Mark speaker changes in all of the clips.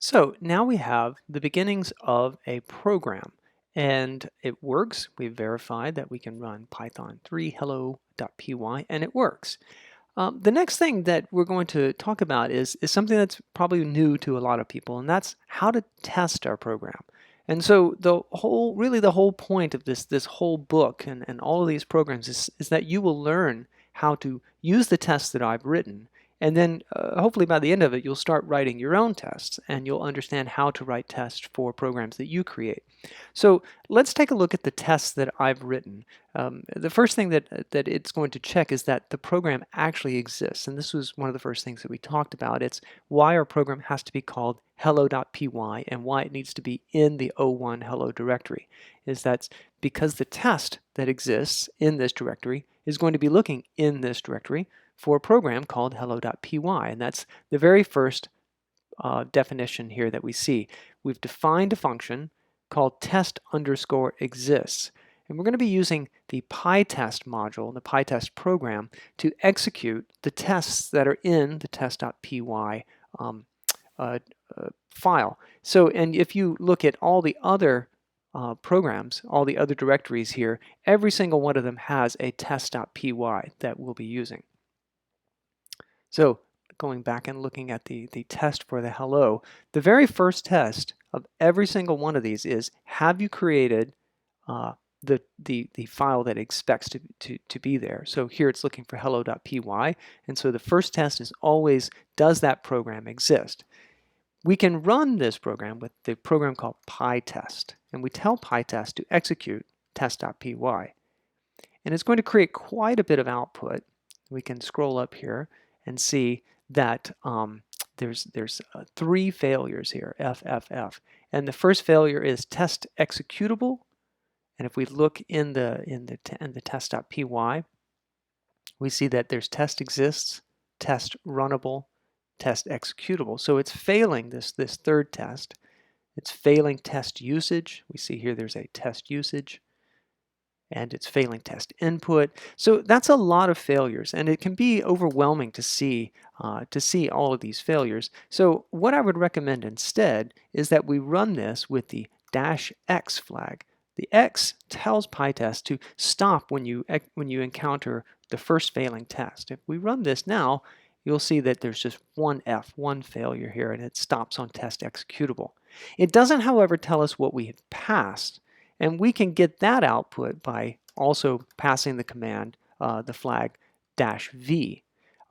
Speaker 1: So now we have the beginnings of a program and it works. We've verified that we can run Python 3 hello.py and it works. The next thing that we're going to talk about is something that's probably new to a lot of people, and that's how to test our program. And so really the whole point of this whole book and all of these programs is that you will learn how to use the tests that I've written, and then hopefully by the end of it, you'll start writing your own tests, and you'll understand how to write tests for programs that you create. So let's take a look at the tests that I've written. The first thing that it's going to check is that the program actually exists. And this was one of the first things that we talked about. It's why our program has to be called hello.py and why it needs to be in the O1 hello directory. That's because the test that exists in this directory is going to be looking in this directory for a program called hello.py. And that's the very first definition here that we see. We've defined a function called test underscore exists. And we're going to be using the PyTest module, the PyTest program, to execute the tests that are in the test.py file. So, and if you look at all the other programs, all the other directories here, every single one of them has a test.py that we'll be using. So going back and looking at the test for the hello, the very first test of every single one of these is, have you created the file that it expects to be there? So here it's looking for hello.py, and so the first test is always, does that program exist? We can run this program with the program called PyTest, and we tell PyTest to execute test.py. And it's going to create quite a bit of output. We can scroll up here and see that there's three failures here, F, F, F. And the first failure is test executable. And if we look in the test.py, we see that there's test exists, test runnable, test executable. So it's failing this third test. It's failing test usage. We see here there's a test usage, and it's failing test input. So that's a lot of failures, and it can be overwhelming to see all of these failures. So what I would recommend instead is that we run this with the -x flag. The X tells PyTest to stop when you encounter the first failing test. If we run this now, you'll see that there's just one F, one failure here, and it stops on test executable. It doesn't, however, tell us what we have passed, and we can get that output by also passing the command, the flag -v.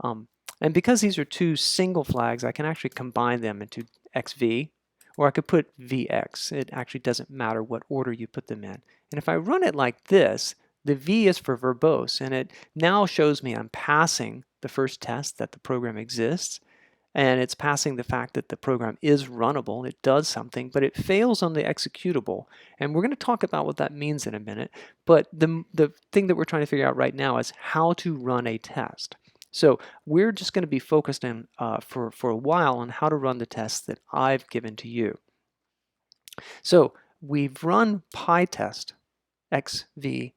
Speaker 1: And because these are two single flags, I can actually combine them into xv, or I could put vx. It actually doesn't matter what order you put them in. And if I run it like this, the V is for verbose, and it now shows me I'm passing the first test that the program exists, and it's passing the fact that the program is runnable, it does something, but it fails on the executable. And we're going to talk about what that means in a minute, but the thing that we're trying to figure out right now is how to run a test. So we're just going to be focused on, for a while, on how to run the tests that I've given to you. So we've run PyTest xv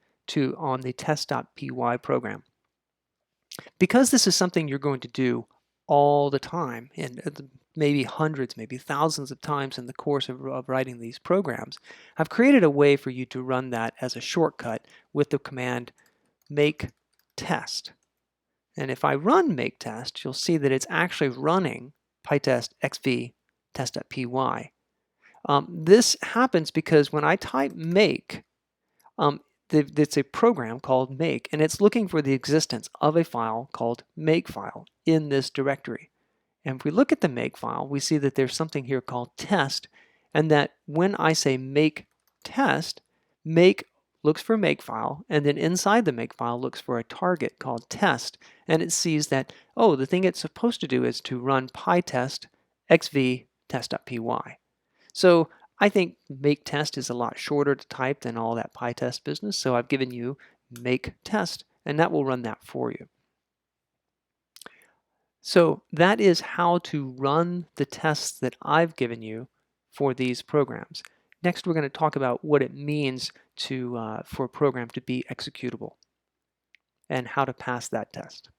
Speaker 1: on the test.py program. Because this is something you're going to do all the time, and maybe hundreds, maybe thousands of times in the course of writing these programs, I've created a way for you to run that as a shortcut with the command make test. And if I run make test, you'll see that it's actually running pytest xv test.py. This happens because when I type make, it's a program called make, and it's looking for the existence of a file called makefile in this directory. And if we look at the make file, we see that there's something here called test, and that when I say make test, make looks for makefile, and then inside the makefile looks for a target called test, and it sees that, oh, the thing it's supposed to do is to run pytest xv test.py. So I think make test is a lot shorter to type than all that PyTest business, so I've given you make test, and that will run that for you. So that is how to run the tests that I've given you for these programs. Next, we're going to talk about what it means for a program to be executable and how to pass that test.